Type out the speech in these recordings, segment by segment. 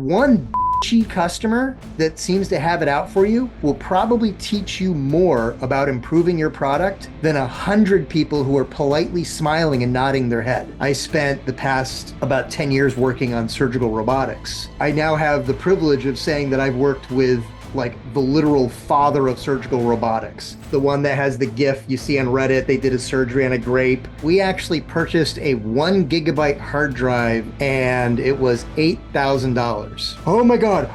one bitchy customer that seems to have it out for you will probably teach you more about improving your product than 100 people who are politely smiling and nodding their head. I spent the past about 10 years working on surgical robotics. I now have the privilege of saying that I've worked with like the literal father of surgical robotics, the one that has the GIF you see on Reddit. They did a surgery on a grape. We actually purchased a 1 gigabyte hard drive and it was $8,000. Oh my God,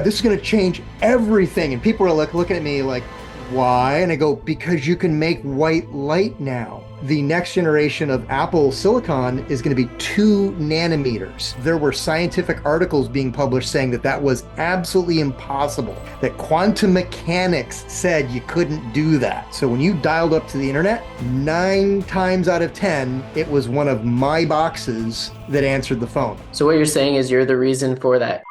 this is gonna change everything. And people are like looking at me like, why? And I go, because you can make white light now. The next generation of Apple silicon is going to be 2 nanometers. There were scientific articles being published saying that that was absolutely impossible, that quantum mechanics said you couldn't do that. So when you dialed up to the internet, 9 times out of 10, it was one of my boxes that answered the phone. So what you're saying is you're the reason for that.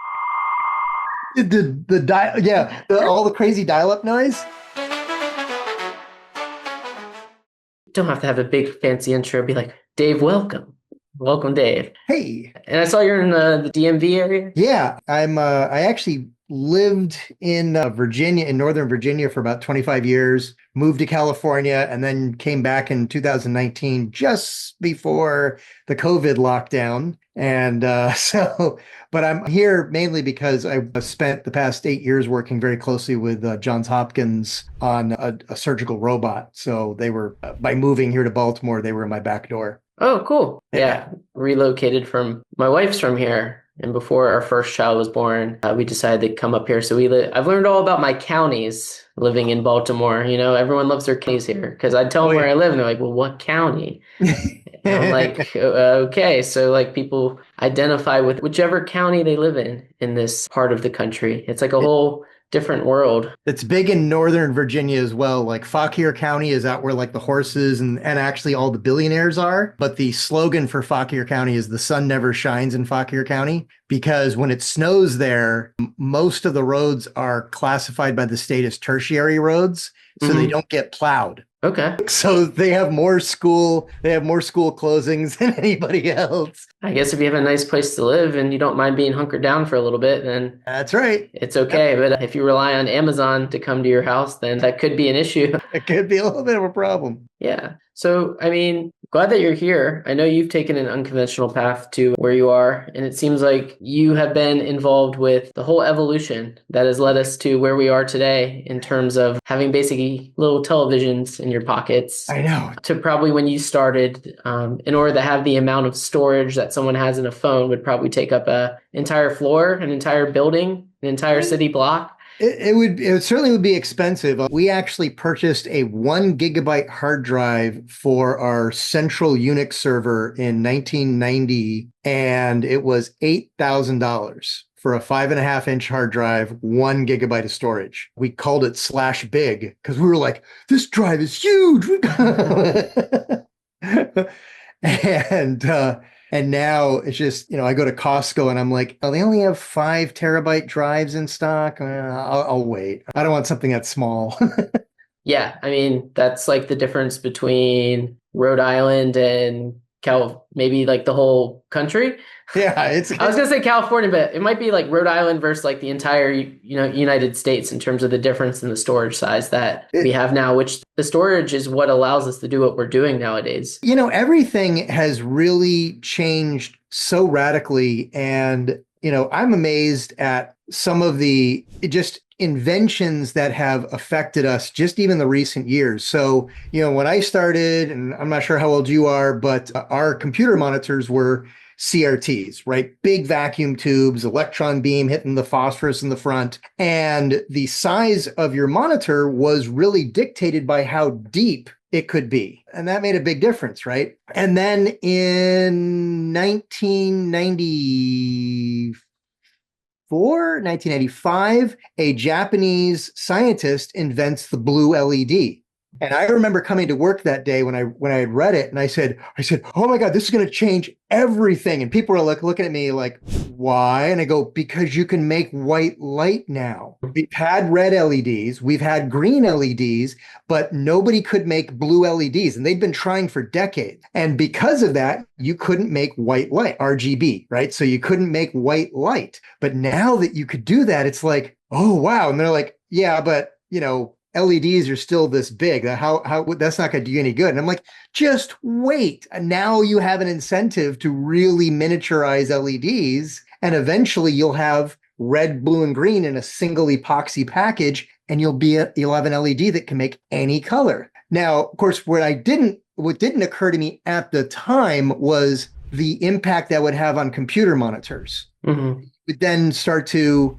All the crazy dial-up noise. Don't have to have a big fancy intro. Be like, Dave, welcome. Welcome, Dave. Hey. And I saw you're in the DMV area. Yeah, I actually lived in Virginia, in Northern Virginia for about 25 years, moved to California, and then came back in 2019, just before the COVID lockdown. And but I'm here mainly because I spent the past 8 years working very closely with Johns Hopkins on a surgical robot. So they were, by moving here to Baltimore, they were in my back door. Oh, cool. Yeah. Relocated my wife's from here. And before our first child was born, we decided to come up here. So I've learned all about my counties living in Baltimore. You know, everyone loves their counties here because I tell them where I live and they're like, well, what county? And I'm like, okay. So like people identify with whichever county they live in this part of the country. It's like a whole different world. It's big in Northern Virginia as well. Like Fauquier County is out where like the horses and actually all the billionaires are. But the slogan for Fauquier County is the sun never shines in Fauquier County, because when it snows there, most of the roads are classified by the state as tertiary roads. So they don't get plowed. Okay. So they have more school closings than anybody else. I guess if you have a nice place to live and you don't mind being hunkered down for a little bit, then that's right. It's okay. Yep. But if you rely on Amazon to come to your house, then that could be an issue. It could be a little bit of a problem. Yeah. So, I mean, glad that you're here. I know you've taken an unconventional path to where you are, and it seems like you have been involved with the whole evolution that has led us to where we are today in terms of having basically little televisions in your pockets. I know. To probably when you started, in order to have the amount of storage that someone has in a phone would probably take up an entire floor, an entire building, an entire city block. It certainly would be expensive. We actually purchased a 1 gigabyte hard drive for our central Unix server in 1990, and it was $8,000 for a 5.5-inch hard drive, 1 gigabyte of storage. We called it /big because we were like, this drive is huge. And now it's just, I go to Costco and I'm like, oh, they only have 5 terabyte drives in stock. I'll wait. I don't want something that's small. Yeah. I mean, that's like the difference between Rhode Island and maybe like the whole country. Yeah. I was going to say California, but it might be like Rhode Island versus like the entire, United States in terms of the difference in the storage size that we have now, which the storage is what allows us to do what we're doing nowadays. Everything has really changed so radically. And, I'm amazed at some of the just inventions that have affected us just even the recent years. So, when I started, and I'm not sure how old you are, but our computer monitors were CRTs, right? Big vacuum tubes, electron beam hitting the phosphorus in the front. And the size of your monitor was really dictated by how deep it could be. And that made a big difference, right? And then in 1995, a Japanese scientist invents the blue LED. And I remember coming to work that day when I had read it, and I said, "Oh my God, this is going to change everything." And people were like looking at me like, "Why?" And I go, "Because you can make white light now. We've had red LEDs, we've had green LEDs, but nobody could make blue LEDs, and they'd been trying for decades. And because of that, you couldn't make white light, RGB, right? So you couldn't make white light. But now that you could do that, it's like, oh wow." And they're like, "Yeah, but LEDs are still this big. How that's not going to do you any good." And I'm like, just wait. And now you have an incentive to really miniaturize LEDs, and eventually you'll have red, blue, and green in a single epoxy package, and you'll have an LED that can make any color. Now, of course, what didn't occur to me at the time was the impact that would have on computer monitors. Mm-hmm. Would then start to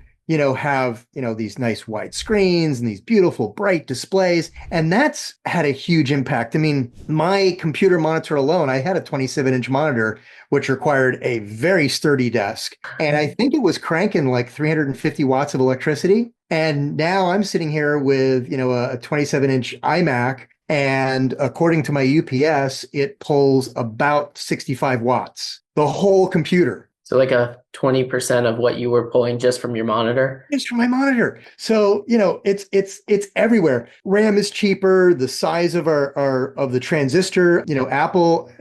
have, these nice wide screens and these beautiful bright displays. And that's had a huge impact. I mean, my computer monitor alone, I had a 27-inch monitor, which required a very sturdy desk. And I think it was cranking like 350 watts of electricity. And now I'm sitting here with, a 27-inch iMac. And according to my UPS, it pulls about 65 watts, the whole computer. So like a 20% of what you were pulling just from your monitor? Just from my monitor. So, it's everywhere. RAM is cheaper, the size of of the transistor, Apple,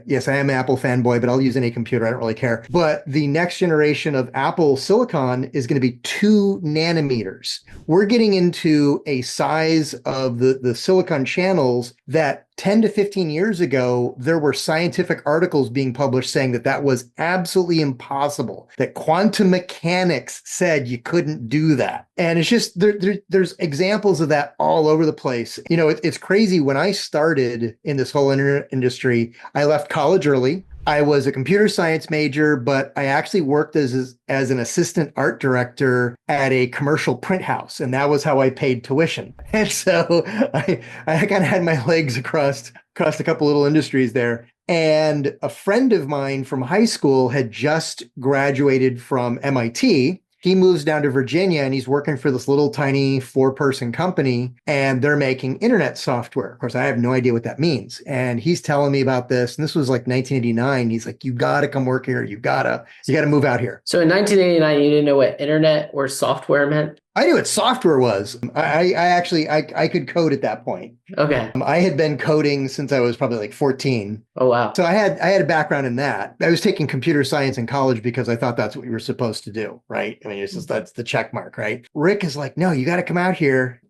yes, I am an Apple fanboy, but I'll use any computer. I don't really care. But the next generation of Apple silicon is going to be 2 nanometers. We're getting into a size of the silicon channels that 10 to 15 years ago, there were scientific articles being published saying that was absolutely impossible, that quantum mechanics said you couldn't do that. And it's just, there's examples of that all over the place. It's crazy. When I started in this whole internet industry, I left college early. I was a computer science major, but I actually worked as an assistant art director at a commercial print house. And that was how I paid tuition. And so I kind of had my legs across a couple little industries there. And a friend of mine from high school had just graduated from MIT. He moves down to Virginia and he's working for this little tiny 4-person company, and they're making internet software. Of course, I have no idea what that means. And he's telling me about this. And this was like 1989. He's like, "You got to come work here. You got to move out here." So in 1989, you didn't know what internet or software meant? I knew what software was. I actually could code at that point. Okay. I had been coding since I was probably like 14. Oh, wow. So I had a background in that. I was taking computer science in college because I thought that's what we were supposed to do, right? I mean, that's the check mark, right? Rick is like, "No, you got to come out here.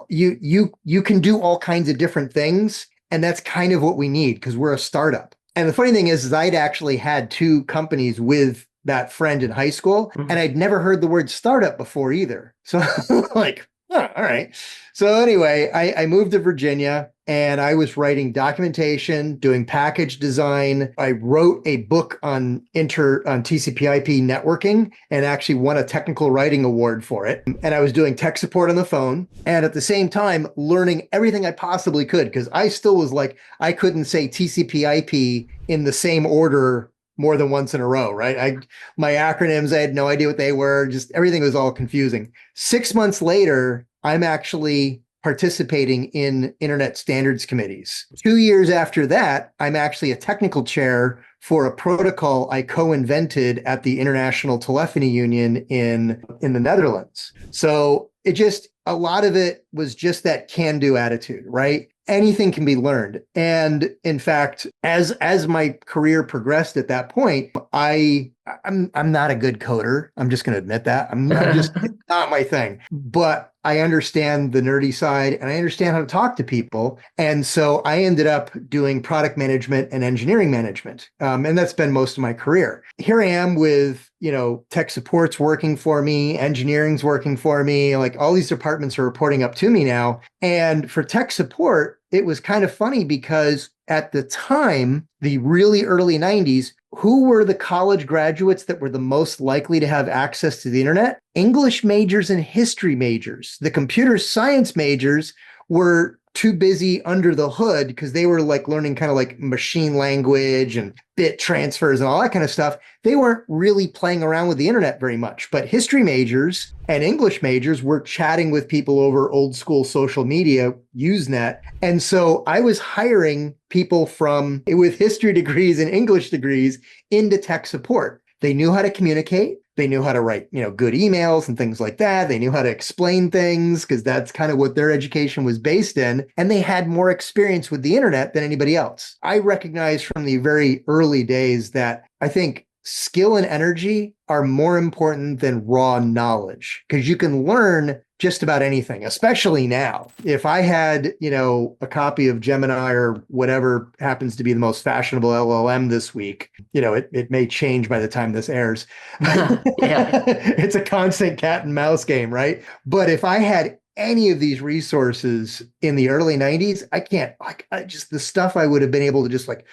You can do all kinds of different things, and that's kind of what we need because we're a startup." And the funny thing is I'd actually had 2 companies with that friend in high school, and I'd never heard the word startup before either. So like, oh, all right. So anyway, I moved to Virginia and I was writing documentation, doing package design. I wrote a book on TCP/IP networking and actually won a technical writing award for it. And I was doing tech support on the phone and at the same time learning everything I possibly could, because I still was like, I couldn't say TCP/IP in the same order more than once in a row, right? My acronyms, I had no idea what they were. Just everything was all confusing. 6 months later, I'm actually participating in internet standards committees. 2 years after that, I'm actually a technical chair for a protocol I co-invented at the International Telephony Union in the Netherlands. So a lot of it was just that can-do attitude, right? Anything can be learned. And in fact, as my career progressed at that point, I'm not a good coder. I'm just going to admit that. I'm just it's not my thing. But I understand the nerdy side and I understand how to talk to people. And so I ended up doing product management and engineering management. And that's been most of my career. Here I am with, tech support's working for me, engineering's working for me, like all these departments are reporting up to me now. And for tech support, it was kind of funny because at the time, the really early 90s, who were the college graduates that were the most likely to have access to the internet? English majors and history majors. The computer science majors were too busy under the hood because they were like learning kind of like machine language and bit transfers and all that kind of stuff. They weren't really playing around with the internet very much. But history majors and English majors were chatting with people over old school social media, Usenet. And so I was hiring people with history degrees and English degrees into tech support. They knew how to communicate. They knew how to write, good emails and things like that. They knew how to explain things because that's kind of what their education was based in. And they had more experience with the internet than anybody else. I recognized from the very early days that I think skill and energy are more important than raw knowledge because you can learn just about anything, especially now. If I had, a copy of Gemini or whatever happens to be the most fashionable LLM this week, it may change by the time this airs. Yeah. It's a constant cat and mouse game, right? But if I had any of these resources in the early 90s, the stuff I would have been able to just like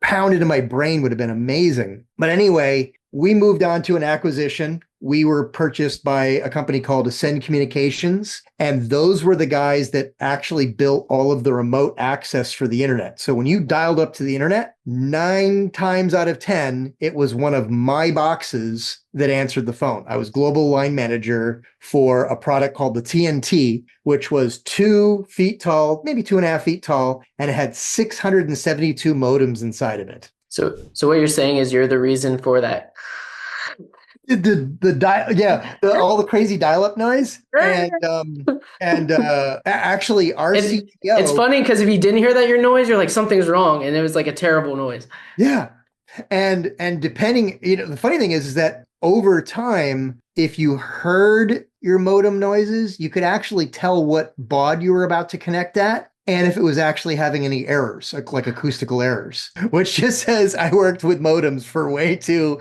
pound into my brain would have been amazing. But anyway, we moved on to an acquisition. We were purchased by a company called Ascend Communications, and those were the guys that actually built all of the remote access for the internet. So when you dialed up to the internet, 9 times out of 10, it was one of my boxes that answered the phone. I was global line manager for a product called the TNT, which was 2 feet tall, maybe 2.5 feet tall, and it had 672 modems inside of it. So what you're saying is you're the reason for that. All the crazy dial-up noise, and actually our CTO. It's funny because if you didn't hear that your noise, you're like something's wrong, and it was like a terrible noise. Yeah, and depending, the funny thing is that over time, if you heard your modem noises, you could actually tell what baud you were about to connect at. And if it was actually having any errors, like acoustical errors, which just says I worked with modems for way too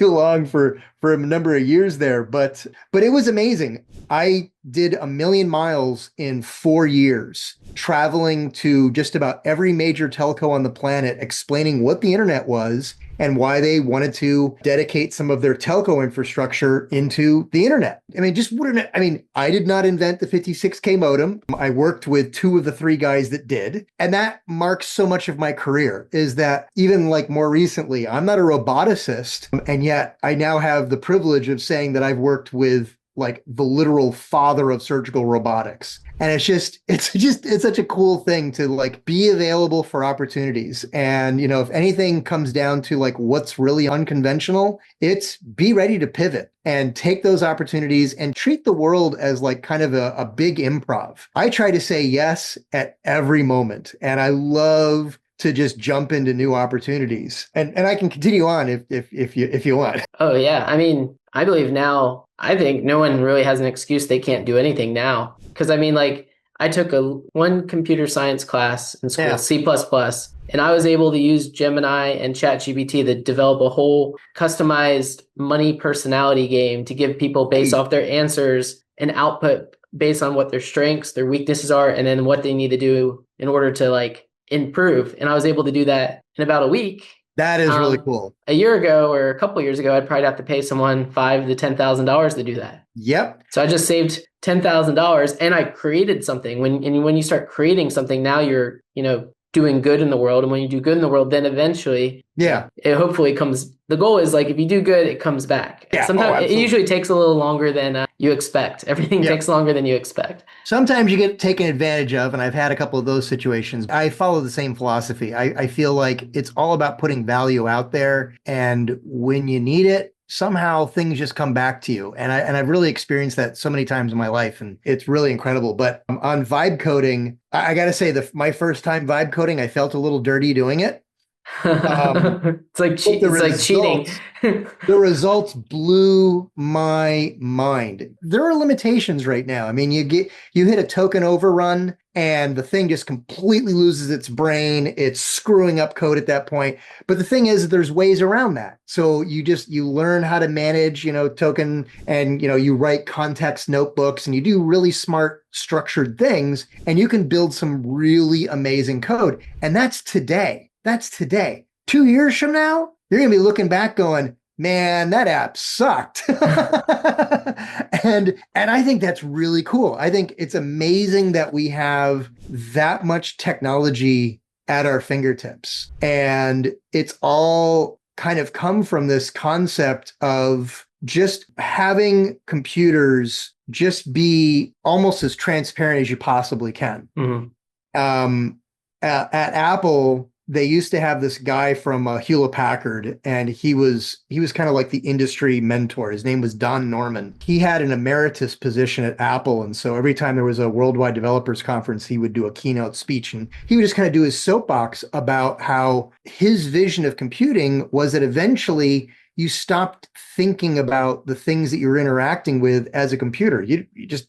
long for a number of years there. But it was amazing. I did 1 million miles in 4 years, traveling to just about every major telco on the planet, explaining what the internet was and why they wanted to dedicate some of their telco infrastructure into the internet. I did not invent the 56K modem. I worked with 2 of the 3 guys that did. And that marks so much of my career, is that even like more recently, I'm not a roboticist. And yet I now have the privilege of saying that I've worked with like the literal father of surgical robotics. And it's such a cool thing to like be available for opportunities. And, if anything comes down to like what's really unconventional, it's be ready to pivot and take those opportunities and treat the world as like kind of a big improv. I try to say yes at every moment. And I love to just jump into new opportunities. And I can continue on if you want. Oh yeah. I believe now, I think no one really has an excuse they can't do anything now. Because I took one computer science class in school, C++, and I was able to use Gemini and ChatGPT to develop a whole customized money personality game to give people based off their answers an output based on what their strengths, their weaknesses are, and then what they need to do in order to like improve. And I was able to do that in about a week. That is really cool. A year ago or a couple of years ago, I'd probably have to pay someone $5,000 to $10,000 to do that. Yep. So I just saved $10,000 and I created something. When you start creating something, now you're, doing good in the world. And when you do good in the world, then eventually, it hopefully comes. The goal is like, if you do good, it comes back. Yeah. Sometimes it usually takes a little longer than you expect. Everything takes longer than you expect. Sometimes you get taken advantage of, and I've had a couple of those situations. I follow the same philosophy. I feel like it's all about putting value out there. And when you need it, somehow things just come back to you. And I've really experienced that so many times in my life, and it's really incredible. But on vibe coding, I got to say my first time vibe coding, I felt a little dirty doing it. It's like cheating. The results blew my mind. There are limitations right now. You hit a token overrun and the thing just completely loses its brain. It's screwing up code at that point. But the thing is, there's ways around that. So you learn how to manage, token, and you write context notebooks, and you do really smart structured things, and you can build some really amazing code. And that's today. 2 years from now, you're going to be looking back going, man, that app sucked. And I think that's really cool. I think it's amazing that we have that much technology at our fingertips. And it's all kind of come from this concept of just having computers just be almost as transparent as you possibly can. At Apple, they used to have this guy from Hewlett Packard, and he was kind of like the industry mentor. His name was Don Norman. He had an emeritus position at Apple, and so every time there was a worldwide developers conference, he would do a keynote speech, and he would just kind of do his soapbox about how his vision of computing was that eventually you stopped thinking about the things that you're interacting with as a computer. You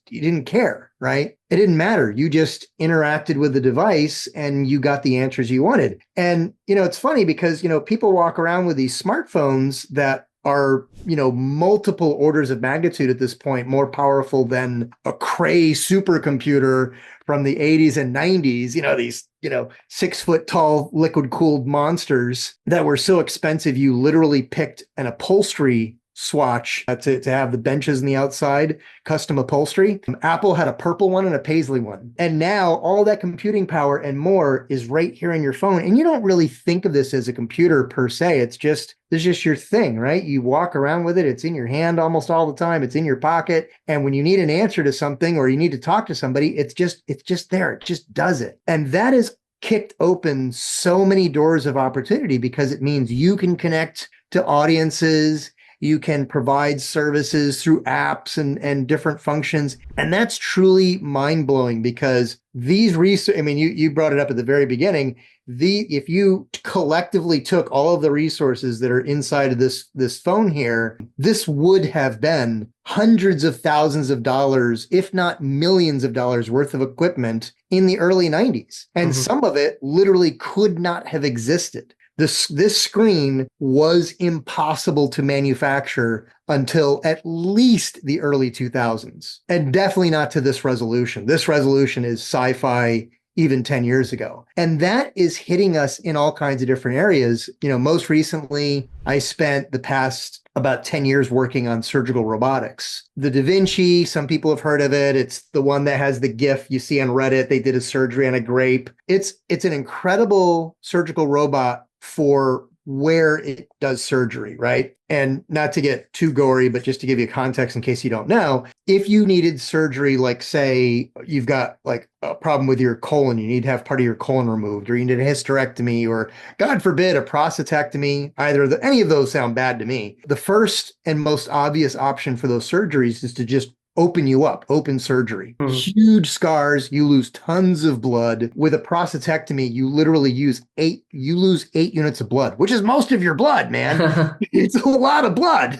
didn't care, right? It didn't matter. You just interacted with the device and you got the answers you wanted. And, it's funny because, people walk around with these smartphones that are, multiple orders of magnitude at this point, more powerful than a Cray supercomputer from the 80s and 90s, these 6-foot tall liquid cooled monsters that were so expensive. You literally picked an upholstery swatch to have the benches on the outside, custom upholstery. Apple had a purple one and a paisley one. And now all that computing power and more is right here on your phone. And you don't really think of this as a computer per se. It's just your thing, right? You walk around with it. It's in your hand almost all the time. It's in your pocket. And when you need an answer to something or you need to talk to somebody, it's just there. It just does it. And that is kicked open so many doors of opportunity because it means you can connect to audiences. You can provide services through apps and different functions. And that's truly mind-blowing because these you brought it up at the very beginning. If you collectively took all of the resources that are inside of this phone here, this would have been hundreds of thousands of dollars, if not millions of dollars worth of equipment in the early 90s. And some of it literally could not have existed. This screen was impossible to manufacture until at least the early 2000s, and definitely not to this resolution. This resolution is sci-fi even 10 years ago. And that is hitting us in all kinds of different areas. Most recently, I spent the past about 10 years working on surgical robotics. The Da Vinci, some people have heard of it. It's the one that has the GIF you see on Reddit. They did a surgery on a grape. It's an incredible surgical robot for where it does surgery, right? And not to get too gory, but just to give you context in case you don't know, if you needed surgery, like say you've got like a problem with your colon, you need to have part of your colon removed, or you need a hysterectomy, or God forbid, a prostatectomy, any of those sound bad to me. The first and most obvious option for those surgeries is to just open you up, open surgery. Huge scars, you lose tons of blood. With a prostatectomy, you literally lose 8 units of blood, which is most of your blood, man. It's a lot of blood.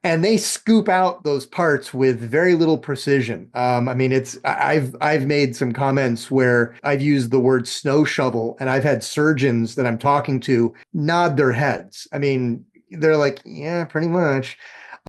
And they scoop out those parts with very little precision. I've made some comments where I've used the word snow shovel, and I've had surgeons that I'm talking to nod their heads. They're like, yeah, pretty much.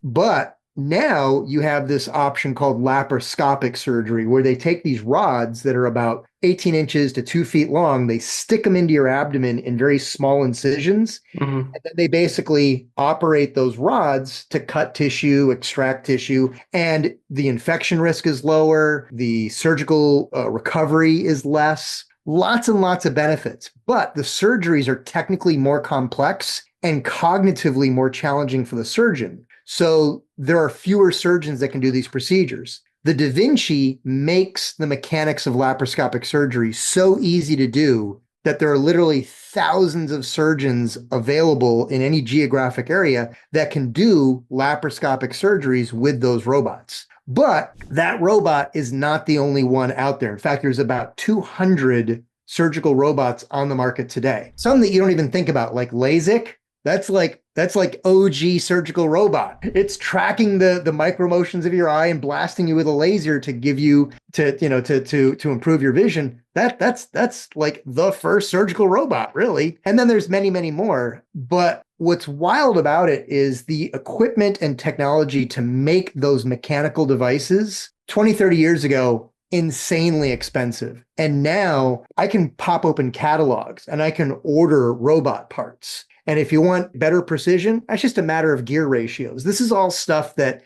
But now you have this option called laparoscopic surgery, where they take these rods that are about 18 inches to 2 feet long. They stick them into your abdomen in very small incisions. And then they basically operate those rods to cut tissue, extract tissue, and the infection risk is lower. The surgical recovery is less. Lots and lots of benefits. But the surgeries are technically more complex and cognitively more challenging for the surgeon. So there are fewer surgeons that can do these procedures. The Da Vinci makes the mechanics of laparoscopic surgery so easy to do that there are literally thousands of surgeons available in any geographic area that can do laparoscopic surgeries with those robots. But that robot is not the only one out there. In fact, there's about 200 surgical robots on the market today. Some that you don't even think about, like LASIK. That's like OG surgical robot. It's tracking the micro motions of your eye and blasting you with a laser to give you to improve your vision. That's like the first surgical robot, really. And then there's many, many more. But what's wild about it is the equipment and technology to make those mechanical devices 20, 30 years ago, insanely expensive. And now I can pop open catalogs and I can order robot parts. And if you want better precision, that's just a matter of gear ratios. This is all stuff that,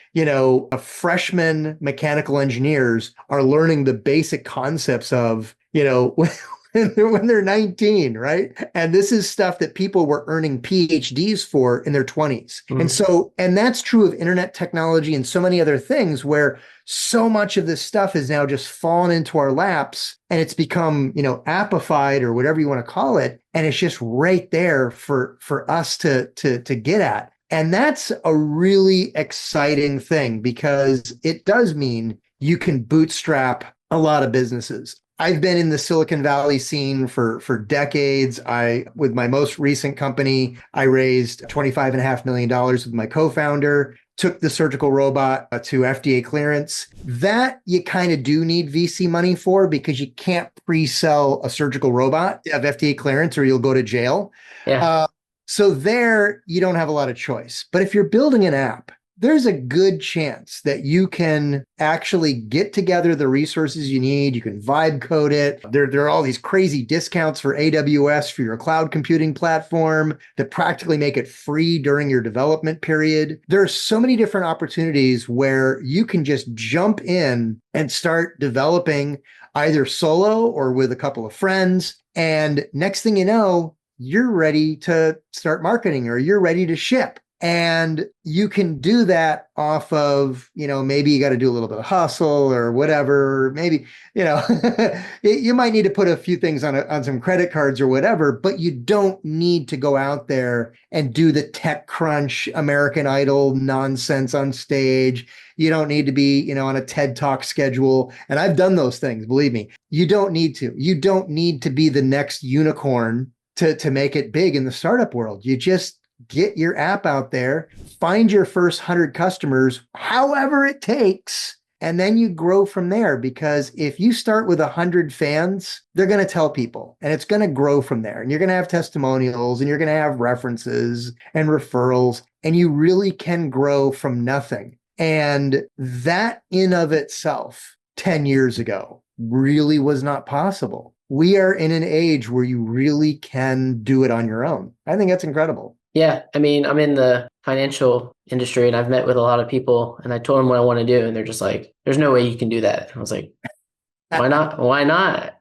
freshman mechanical engineers are learning the basic concepts of, when they're 19, right? And this is stuff that people were earning PhDs for in their 20s. And that's true of internet technology and so many other things where so much of this stuff has now just fallen into our laps and it's become, appified or whatever you want to call it. And it's just right there for us to get at. And that's a really exciting thing because it does mean you can bootstrap a lot of businesses. I've been in the Silicon Valley scene for decades. With my most recent company, I raised $25.5 million with my co-founder, took the surgical robot to FDA clearance. That you kind of do need VC money for because you can't pre-sell a surgical robot to have FDA clearance or you'll go to jail. Yeah. So there, you don't have a lot of choice. But if you're building an app, there's a good chance that you can actually get together the resources you need. You can vibe code it. There are all these crazy discounts for AWS for your cloud computing platform that practically make it free during your development period. There are so many different opportunities where you can just jump in and start developing either solo or with a couple of friends. And next thing you know, you're ready to start marketing or you're ready to ship. And you can do that off of, maybe you got to do a little bit of hustle or whatever. Maybe, you might need to put a few things on some credit cards or whatever, but you don't need to go out there and do the tech crunch, American Idol nonsense on stage. You don't need to be, on a TED Talk schedule. And I've done those things, believe me. You don't need to. You don't need to be the next unicorn to make it big in the startup world. You just get your app out there, find your first 100 customers, however it takes, and then you grow from there. Because if you start with 100 fans, they're going to tell people and it's going to grow from there. And you're going to have testimonials and you're going to have references and referrals, and you really can grow from nothing. And that in of itself, 10 years ago, really was not possible. We are in an age where you really can do it on your own. I think that's incredible. Yeah, I mean, I'm in the financial industry and I've met with a lot of people and I told them what I want to do and they're just like, there's no way you can do that. I was like, why not? Why not?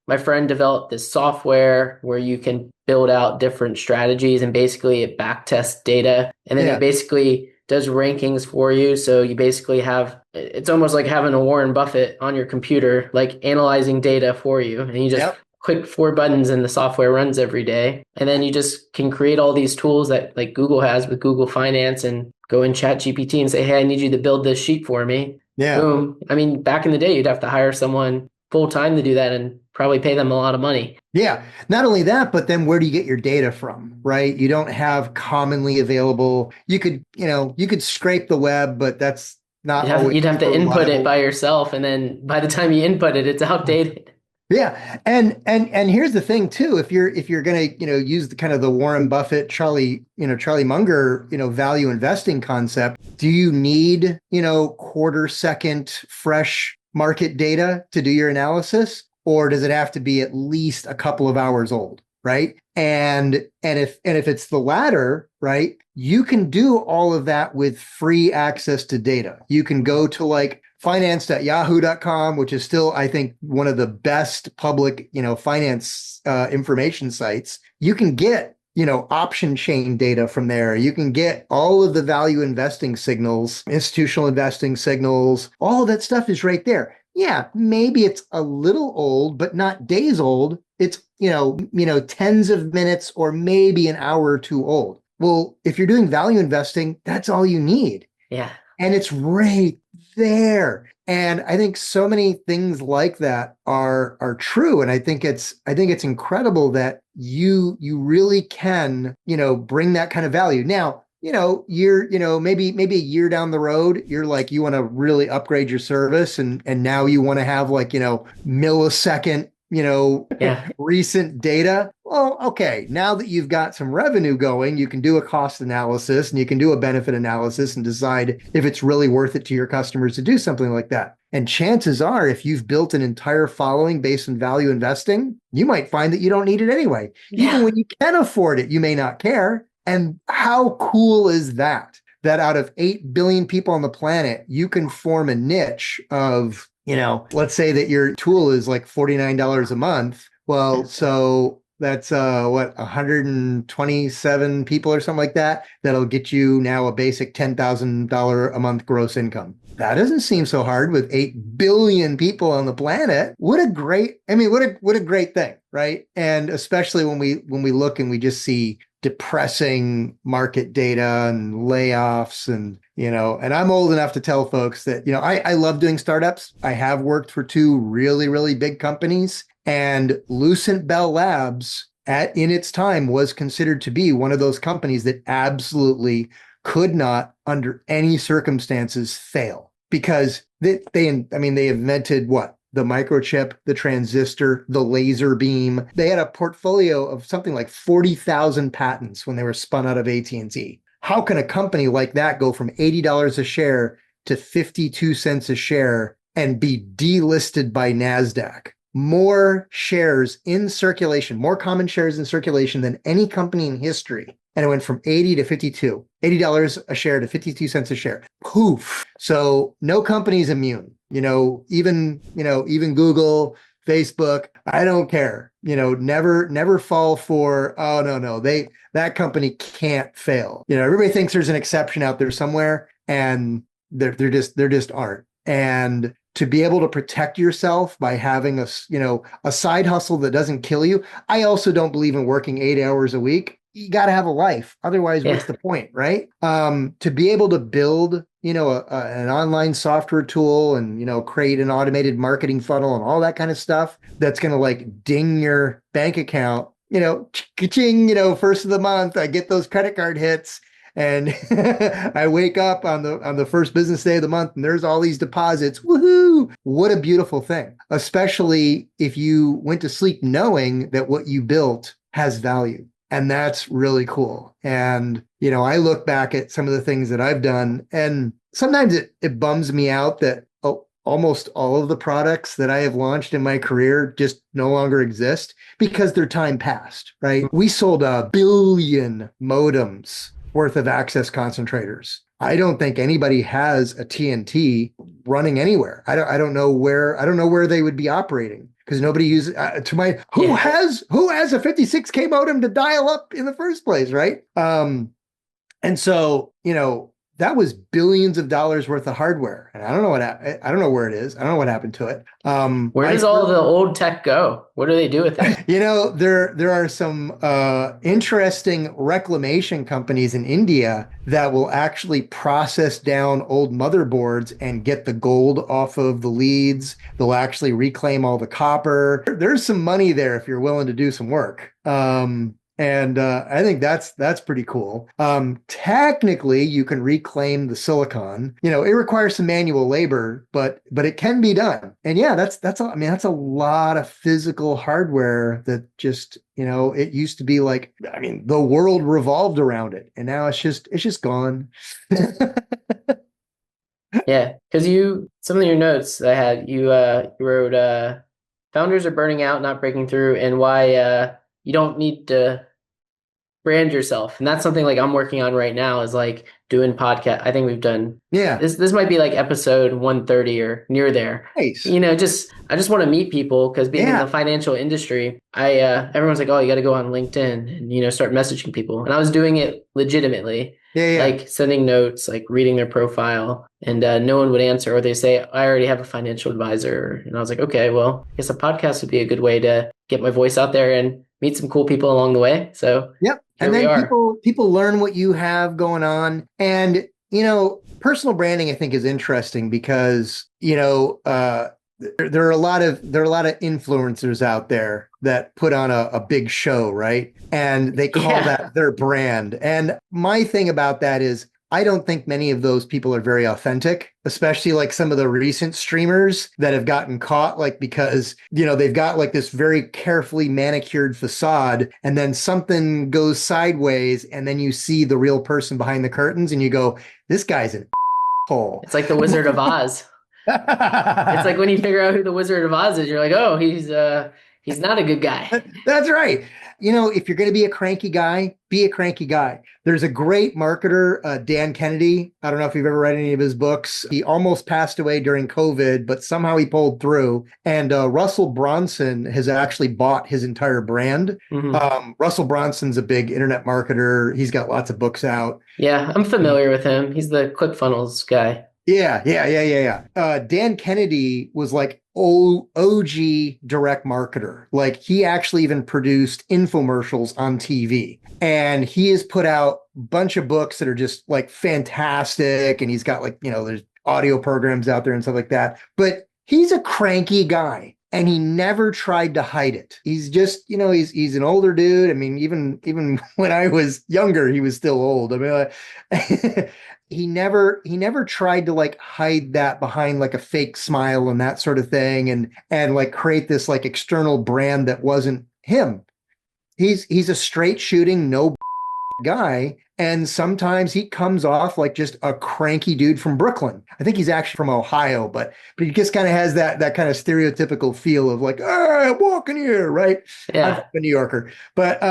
My friend developed this software where you can build out different strategies and basically it back tests data and then it basically does rankings for you. So you basically it's almost like having a Warren Buffett on your computer, like analyzing data for you. And you just click 4 buttons and the software runs every day. And then you just can create all these tools that like Google has with Google Finance and go in ChatGPT and say, hey, I need you to build this sheet for me. Yeah. Boom. I mean, back in the day, you'd have to hire someone full time to do that and probably pay them a lot of money. Yeah. Not only that, but then where do you get your data from, right? You don't have commonly available. You could scrape the web, but that's not You'd have to input it by yourself. And then by the time you input it, it's outdated. Yeah. And here's the thing too, if you're going to, use the kind of the Warren Buffett, Charlie Munger, value investing concept, do you need, quarter second fresh market data to do your analysis? Or does it have to be at least a couple of hours old? Right. And if it's the latter, right, you can do all of that with free access to data. You can go to like finance.yahoo.com, which is still, I think, one of the best public, finance information sites. You can get, option chain data from there. You can get all of the value investing signals, institutional investing signals, all of that stuff is right there. Yeah, maybe it's a little old, but not days old. It's, tens of minutes or maybe an hour or two old. Well, if you're doing value investing, that's all you need. Yeah. And it's right there. And I think so many things like that are true. And I think it's incredible that you really can, bring that kind of value. Now, maybe a year down the road, you're like, you want to really upgrade your service and now you want to have like, millisecond Yeah. recent data. Well, okay, now that you've got some revenue going, you can do a cost analysis and you can do a benefit analysis and decide if it's really worth it to your customers to do something like that. And chances are, if you've built an entire following based on value investing, you might find that you don't need it anyway. Even Yeah. when you can afford it, you may not care. And how cool is that? That out of 8 billion people on the planet, you can form a niche of, let's say that your tool is like $49 a month. Well, so that's 127 people or something like that. That'll get you now a basic $10,000 a month gross income. That doesn't seem so hard with 8 billion people on the planet. What a great, what a great thing, right? And especially when we look and we just see depressing market data and layoffs and I'm old enough to tell folks that, I love doing startups. I have worked for 2 really, really big companies, and Lucent Bell Labs in its time was considered to be one of those companies that absolutely could not under any circumstances fail because they invented what? The microchip, the transistor, the laser beam. They had a portfolio of something like 40,000 patents when they were spun out of AT&T. How can a company like that go from $80 a share to 52 cents a share and be delisted by NASDAQ? More shares in circulation, more common shares in circulation than any company in history. And it went from 80 to 52, $80 a share to 52 cents a share. Poof. So no company's immune. Even Google, Facebook, I don't care. Never fall for, oh no, that company can't fail. Everybody thinks there's an exception out there somewhere, and there just aren't. And to be able to protect yourself by having a side hustle that doesn't kill you. I also don't believe in working 8 hours a week. You got to have a life. Otherwise, what's the point, right? To be able to build, an online software tool and, create an automated marketing funnel and all that kind of stuff that's going to like ding your bank account, ka-ching, first of the month, I get those credit card hits. And I wake up on the first business day of the month and there's all these deposits. Woohoo! What a beautiful thing, especially if you went to sleep knowing that what you built has value. And that's really cool. And, I look back at some of the things that I've done, and sometimes it bums me out that almost all of the products that I have launched in my career just no longer exist because their time passed, right? We sold 1 billion modems worth of access concentrators. I don't think anybody has a TNT running anywhere. I don't know where they would be operating because nobody uses who has a 56K modem to dial up in the first place, right? And so, that was billions of dollars worth of hardware, and I don't know where it is. I don't know what happened to it. Where does all the old tech go? What do they do with it? There are some interesting reclamation companies in India that will actually process down old motherboards and get the gold off of the leads. They'll actually reclaim all the copper. There's some money there if you're willing to do some work. And I think that's pretty cool. Technically, you can reclaim the silicon. It requires some manual labor, but it can be done. And yeah, that's a lot of physical hardware that just, it used to be like, the world revolved around it, and now it's just gone. Yeah, because some of your notes I had, you wrote, founders are burning out, not breaking through, and why you don't need to brand yourself. And that's something like I'm working on right now is like doing podcast. I think we've done, this might be like episode 130 or near there. Nice. I just want to meet people because being in the financial industry, everyone's like, oh, you got to go on LinkedIn and, start messaging people. And I was doing it legitimately. Like sending notes, like reading their profile, and no one would answer, or they say, I already have a financial advisor. And I was like, okay, well, I guess a podcast would be a good way to get my voice out there and meet some cool people along the way. So and then people learn what you have going on. And, personal branding, I think, is interesting because, there are a lot of influencers out there that put on a big show, right? And they call that their brand. And my thing about that is I don't think many of those people are very authentic, especially like some of the recent streamers that have gotten caught, like because, they've got like this very carefully manicured facade and then something goes sideways and then you see the real person behind the curtains and you go, this guy's an hole. It's like the Wizard of Oz. It's like when you figure out who the Wizard of Oz is, you're like, oh, he's not a good guy. That's right. If you're going to be a cranky guy, be a cranky guy. There's a great marketer, Dan Kennedy. I don't know if you've ever read any of his books. He almost passed away during COVID, but somehow he pulled through. And Russell Bronson has actually bought his entire brand. Mm-hmm. Russell Bronson's a big internet marketer. He's got lots of books out. Yeah, I'm familiar with him. He's the ClickFunnels guy. Yeah. Dan Kennedy was like OG direct marketer. Like he actually even produced infomercials on TV. And he has put out a bunch of books that are just like fantastic. And he's got like, there's audio programs out there and stuff like that. But he's a cranky guy. And he never tried to hide it. He's just, he's an older dude. I mean, even when I was younger, he was still old. I mean, he never tried to like hide that behind like a fake smile and that sort of thing, and like create this like external brand that wasn't him. He's a straight shooting, no guy. And sometimes he comes off like just a cranky dude from Brooklyn. I think he's actually from Ohio, but he just kind of has that kind of stereotypical feel of like, I'm walking here, right? Yeah. I'm a New Yorker. But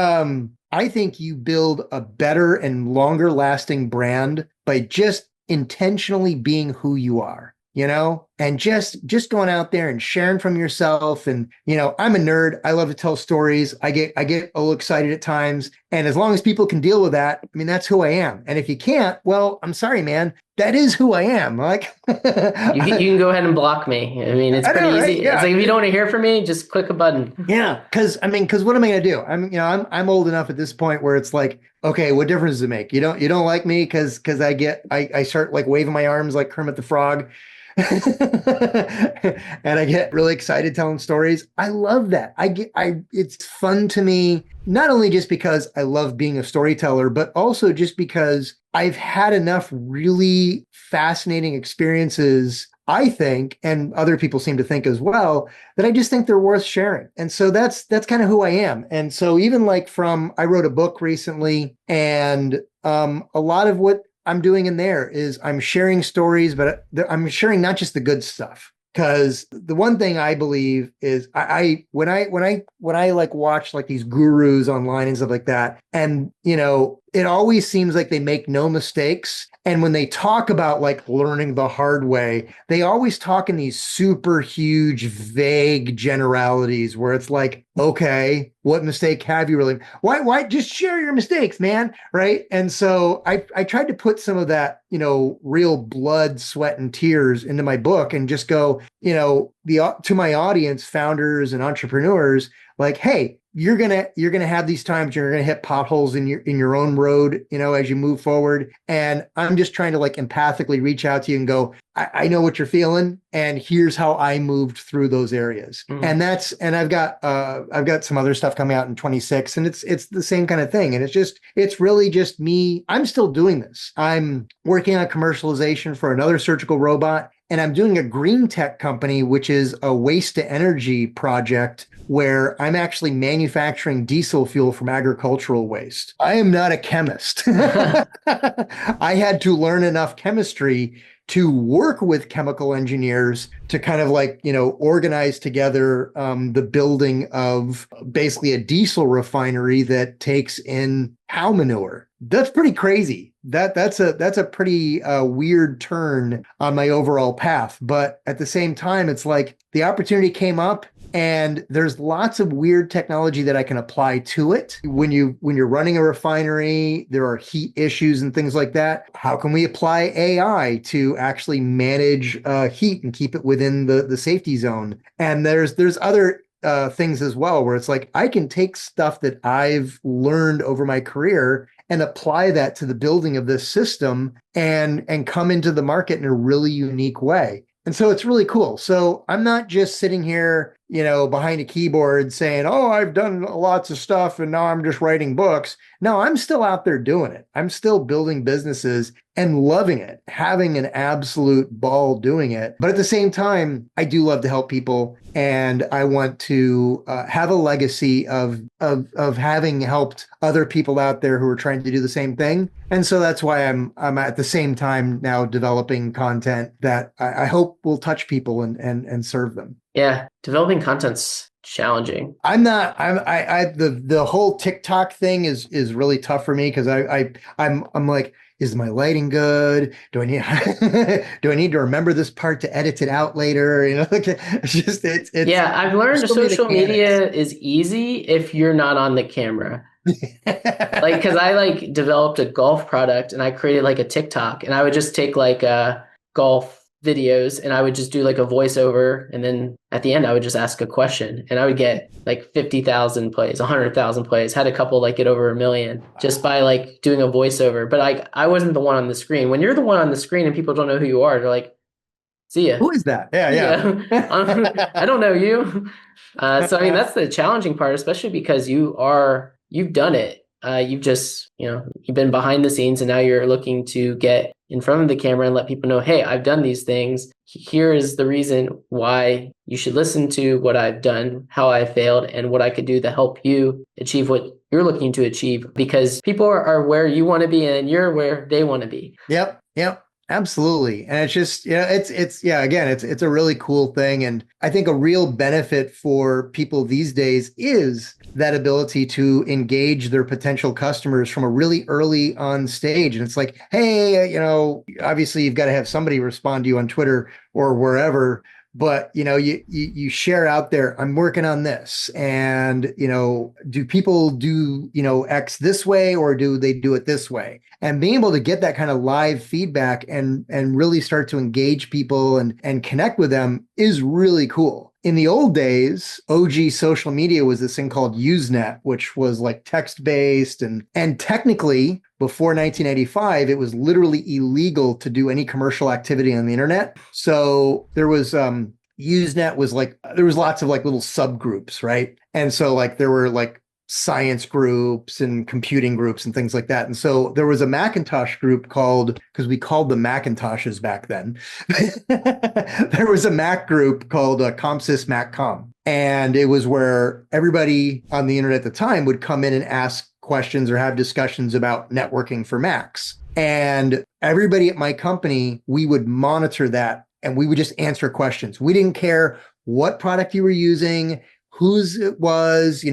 I think you build a better and longer lasting brand by just intentionally being who you are. And just going out there and sharing from yourself. And, I'm a nerd. I love to tell stories. I get a little excited at times. And as long as people can deal with that, I mean, that's who I am. And if you can't, well, I'm sorry, man. That is who I am. Like you can go ahead and block me. I mean, it's pretty easy. Right? Yeah. It's like if you don't want to hear from me, just click a button. Yeah, because what am I going to do? I'm old enough at this point where it's like, okay, what difference does it make? You don't like me because I start like waving my arms like Kermit the Frog. And I get really excited telling stories. I love that. It's fun to me, not only just because I love being a storyteller, but also just because I've had enough really fascinating experiences, I think, and other people seem to think as well, that I just think they're worth sharing. And so that's kind of who I am. And so even like I wrote a book recently, and a lot of what I'm doing in there is I'm sharing stories, but I'm sharing not just the good stuff. Because the one thing I believe is when I like watch like these gurus online and stuff like that, and it always seems like they make no mistakes. And when they talk about like learning the hard way, they always talk in these super huge, vague generalities where it's like, okay, what mistake have you really? Why just share your mistakes, man? Right. And so I tried to put some of that, real blood, sweat, and tears into my book and just go, to my audience, founders and entrepreneurs, like, hey, you're gonna have these times you're gonna hit potholes in your own road, as you move forward. And I'm just trying to like empathically reach out to you and go, I know what you're feeling, and here's how I moved through those areas. Mm-hmm. And I've got some other stuff coming out in 26, and it's the same kind of thing. And it's really just me. I'm still doing this. I'm working on commercialization for another surgical robot. And I'm doing a green tech company, which is a waste to energy project where I'm actually manufacturing diesel fuel from agricultural waste. I am not a chemist. I had to learn enough chemistry to work with chemical engineers to kind of like, organize together the building of basically a diesel refinery that takes in cow manure. That's pretty crazy. That's a pretty weird turn on my overall path. But at the same time, it's like the opportunity came up, and there's lots of weird technology that I can apply to it. When you're running a refinery, there are heat issues and things like that. How can we apply AI to actually manage heat and keep it within the safety zone? And there's other things as well, where it's like I can take stuff that I've learned over my career and apply that to the building of this system and come into the market in a really unique way. And so it's really cool. So I'm not just sitting here behind a keyboard saying, oh, I've done lots of stuff and now I'm just writing books. No, I'm still out there doing it. I'm still building businesses and loving it, having an absolute ball doing it. But at the same time, I do love to help people, and I want to have a legacy of having helped other people out there who are trying to do the same thing. And so that's why I'm at the same time now developing content that I hope will touch people and serve them. Yeah, developing content's challenging. I'm not. The whole TikTok thing is really tough for me because I'm like, is my lighting good? Do I need do I need to remember this part to edit it out later? Like it's just it's Yeah, I've learned so many social mechanics. media is easy if you're not on the camera. Like, because I like developed a golf product and I created like a TikTok, and I would just take like golf videos and I would just do like a voiceover, and then at the end I would just ask a question, and I would get like 50,000 plays, 100,000 plays. Had a couple like get over 1 million just by like doing a voiceover. But I wasn't the one on the screen. When you're the one on the screen and people don't know who you are, they're like, see ya. Who is that? Yeah, Yeah. I don't know you. So I mean, that's the challenging part, especially because you've done it. You've just, you've been behind the scenes, and now you're looking to get in front of the camera and let people know, hey, I've done these things. Here is the reason why you should listen to what I've done, how I failed, and what I could do to help you achieve what you're looking to achieve, because people are where you want to be and you're where they want to be. Yep. Absolutely. And it's just, again, it's a really cool thing. And I think a real benefit for people these days is that ability to engage their potential customers from a really early on stage. And it's like, hey, obviously you've got to have somebody respond to you on Twitter or wherever. But you share out there, I'm working on this, and do people do X this way, or do they do it this way? And being able to get that kind of live feedback and really start to engage people and connect with them is really cool. In the old days, OG social media was this thing called Usenet, which was like text-based, and technically before 1985, it was literally illegal to do any commercial activity on the internet. So there was Usenet was like, there was lots of like little subgroups, right? And so like there were like science groups and computing groups and things like that. And so there was a Macintosh group called, because we called them Macintoshes back then, there was a Mac group called ComSys MacCom. And it was where everybody on the internet at the time would come in and ask questions or have discussions about networking for Macs. And everybody at my company, we would monitor that and we would just answer questions. We didn't care what product you were using, whose it was,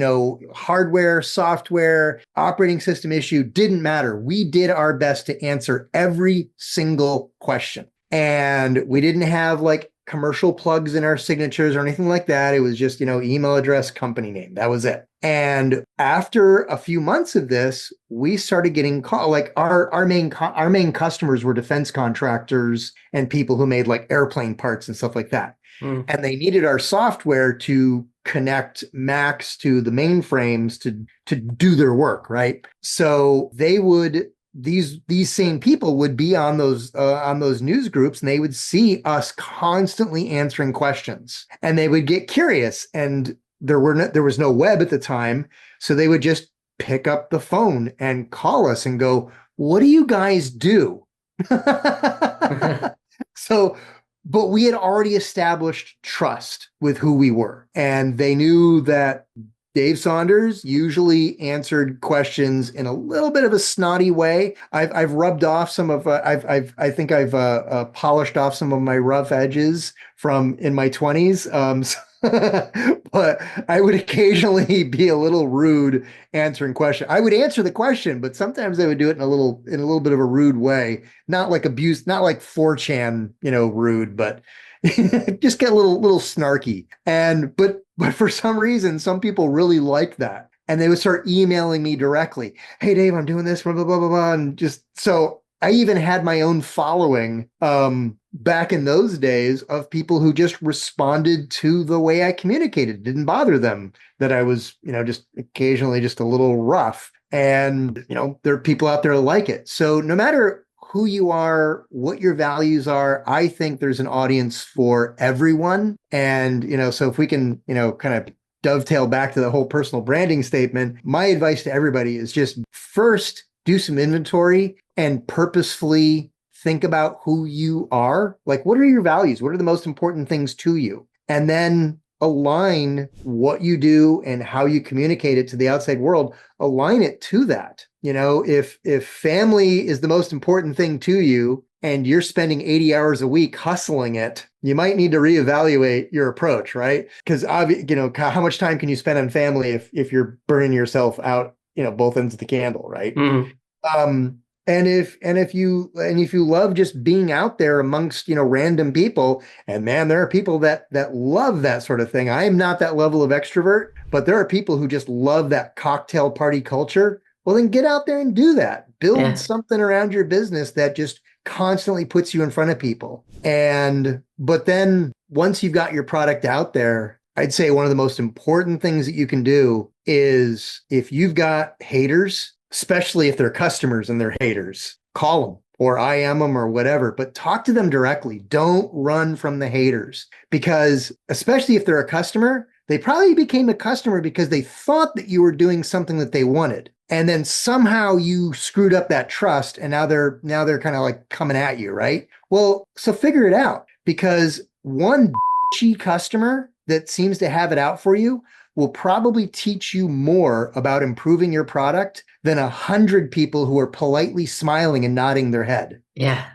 hardware, software, operating system issue, didn't matter. We did our best to answer every single question. And we didn't have like commercial plugs in our signatures or anything like that. It was just, email address, company name. That was it. And after a few months of this, we started getting called, like our main customers were defense contractors and people who made like airplane parts and stuff like that. Mm. And they needed our software to connect Macs to the mainframes to do their work, right? So they would, these same people would be on those news groups, and they would see us constantly answering questions, and they would get curious. And there was no web at the time, so they would just pick up the phone and call us and go, "What do you guys do?" So, but we had already established trust with who we were, and they knew that Dave Saunders usually answered questions in a little bit of a snotty way. I've rubbed off some of I think I've polished off some of my rough edges from in my 20s. But I would occasionally be a little rude answering questions. I would answer the question, but sometimes I would do it in a little bit of a rude way, not like abuse, not like 4chan, rude, but just get a little snarky. But for some reason, some people really liked that. And they would start emailing me directly. Hey, Dave, I'm doing this, blah, blah, blah, blah, blah. And just, so I even had my own following back in those days of people who just responded to the way I communicated. It didn't bother them that I was, just occasionally just a little rough. And, there are people out there that like it. So no matter who you are, what your values are, I think there's an audience for everyone. And, so if we can, kind of dovetail back to the whole personal branding statement, my advice to everybody is just first do some inventory and purposefully think about who you are. Like, what are your values? What are the most important things to you? And then align what you do and how you communicate it to the outside world, align it to that. If family is the most important thing to you and you're spending 80 hours a week hustling it, you might need to reevaluate your approach, right? Because how much time can you spend on family if you're burning yourself out, both ends of the candle, right? Mm. And if you love just being out there amongst, random people, and man, there are people that love that sort of thing. I am not that level of extrovert, but there are people who just love that cocktail party culture. Well, then get out there and do that. Build something around your business that just constantly puts you in front of people. But then once you've got your product out there, I'd say one of the most important things that you can do is if you've got haters, especially if they're customers and they're haters, call them or IM them or whatever, but talk to them directly. Don't run from the haters, because especially if they're a customer, they probably became a customer because they thought that you were doing something that they wanted. And then somehow you screwed up that trust, and now they're kind of like coming at you, right? Well, so figure it out, because one bitchy customer that seems to have it out for you will probably teach you more about improving your product than 100 people who are politely smiling and nodding their head. Yeah.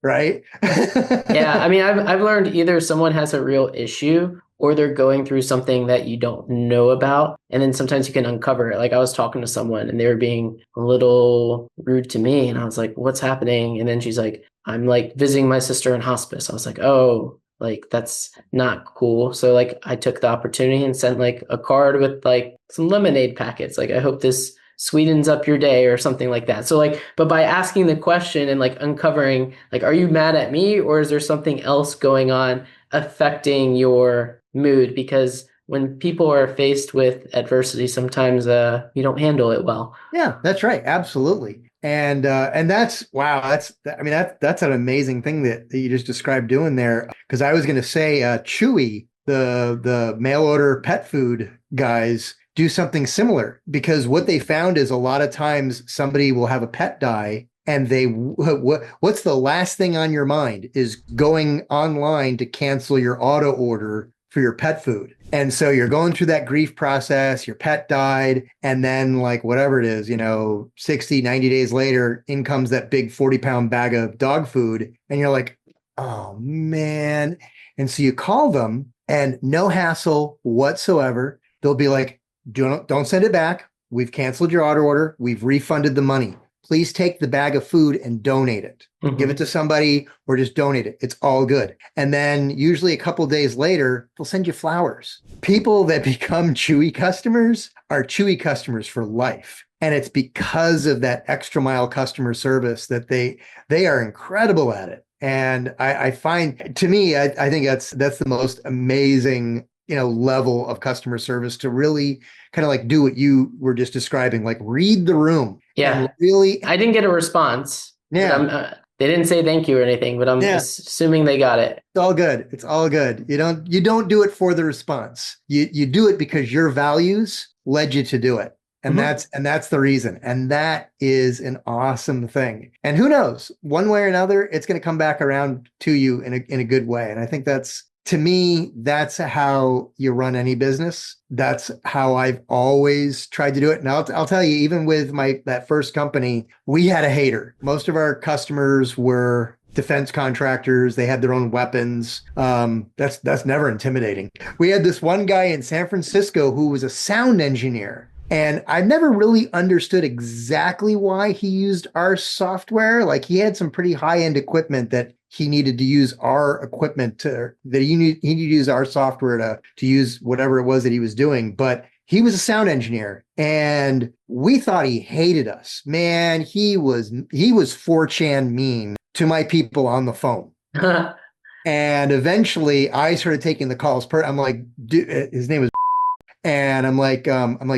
Right? Yeah. I mean, I've learned either someone has a real issue or they're going through something that you don't know about. And then sometimes you can uncover it. Like I was talking to someone and they were being a little rude to me. And I was like, what's happening? And then she's like, I'm like visiting my sister in hospice. I was like, oh, like that's not cool. So like I took the opportunity and sent like a card with like some lemonade packets. Like I hope this sweetens up your day or something like that. So like, but by asking the question and like uncovering, like, are you mad at me or is there something else going on affecting your mood? Because when people are faced with adversity, sometimes you don't handle it well. Yeah, that's right. Absolutely. And that's, wow, that's an amazing thing that you just described doing there. Because I was going to say, Chewy, the mail order pet food guys, do something similar, because what they found is a lot of times somebody will have a pet die and what's the last thing on your mind is going online to cancel your auto order for your pet food. And so you're going through that grief process, your pet died, and then like whatever it is, 60, 90 days later, in comes that big 40-pound bag of dog food. And you're like, oh man. And so you call them and no hassle whatsoever. They'll be like, don't send it back. We've canceled your auto order. We've refunded the money. Please take the bag of food and donate it. Mm-hmm. Give it to somebody or just donate it. It's all good. And then usually a couple of days later, they'll send you flowers. People that become Chewy customers are Chewy customers for life. And it's because of that extra mile customer service that they are incredible at it. And I find, to me, I think that's the most amazing level of customer service, to really kind of like do what you were just describing, like read the room. Yeah. And really, I didn't get a response. Yeah. They didn't say thank you or anything, but I'm assuming they got it. It's all good. It's all good. You don't do it for the response. You do it because your values led you to do it. And that's the reason. And that is an awesome thing. And who knows, one way or another, it's going to come back around to you in a good way. And I think to me, that's how you run any business. That's how I've always tried to do it. And I'll tell you, even with that first company, we had a hater. Most of our customers were defense contractors. They had their own weapons. That's never intimidating. We had this one guy in San Francisco who was a sound engineer. And I never really understood exactly why he used our software. Like he had some pretty high-end equipment that he needed to use our equipment he needed to use our software to use whatever it was that he was doing. But he was a sound engineer and we thought he hated us. Man, he was 4chan mean to my people on the phone. And eventually I started taking the calls. I'm like, his name was and I'm like,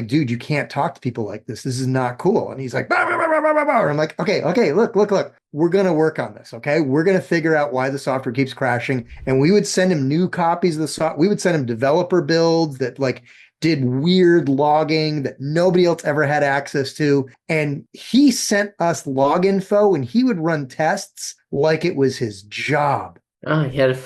dude, you can't talk to people like this. This is not cool. And he's like, bah, bah, bah, bah, bah, bah. I'm like, okay, look. we're going to work on this. Okay. We're going to figure out why the software keeps crashing. And we would send him new copies of the software. We would send him developer builds that like did weird logging that nobody else ever had access to. And he sent us log info and he would run tests like it was his job. Oh, he had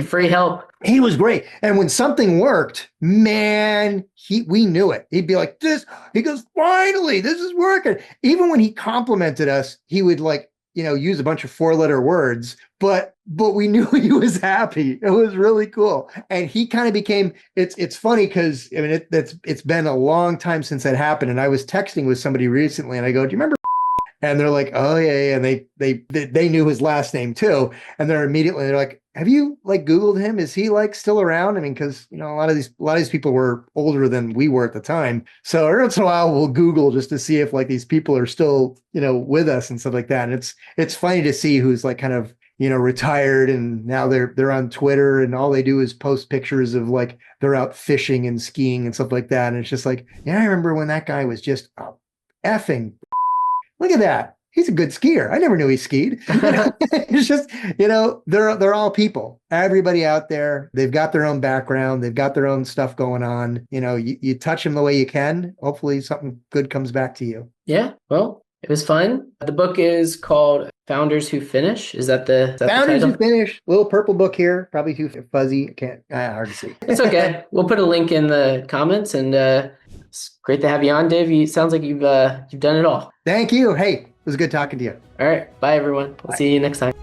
free help. He was great. And when something worked, man, we knew it. He'd be like, this, he goes, finally, this is working. Even when he complimented us, he would like, use a bunch of 4-letter words, but we knew he was happy. It was really cool. And he kind of became, it's funny because I mean, it's been a long time since that happened. And I was texting with somebody recently and I go, do you remember? And they're like, oh yeah. And they knew his last name too. And they're like, have you like Googled him? Is he like still around? I mean, because a lot of these people were older than we were at the time. So every once in a while we'll Google just to see if like these people are still, with us and stuff like that. And it's funny to see who's like kind of, retired and now they're on Twitter and all they do is post pictures of like they're out fishing and skiing and stuff like that. And it's just like, yeah, I remember when that guy was just effing. Look at that. He's a good skier. I never knew he skied. It's just, they're all people. Everybody out there, they've got their own background. They've got their own stuff going on. You touch them the way you can. Hopefully something good comes back to you. Yeah. Well, it was fun. The book is called Founders Who Finish. Is that the Founders title? Who Finish. Little purple book here. Probably too fuzzy. Hard to see. It's okay. We'll put a link in the comments and it's great to have you on, Dave. Sounds like you've done it all. Thank you. Hey, it was good talking to you. All right. Bye, everyone. We'll see you next time.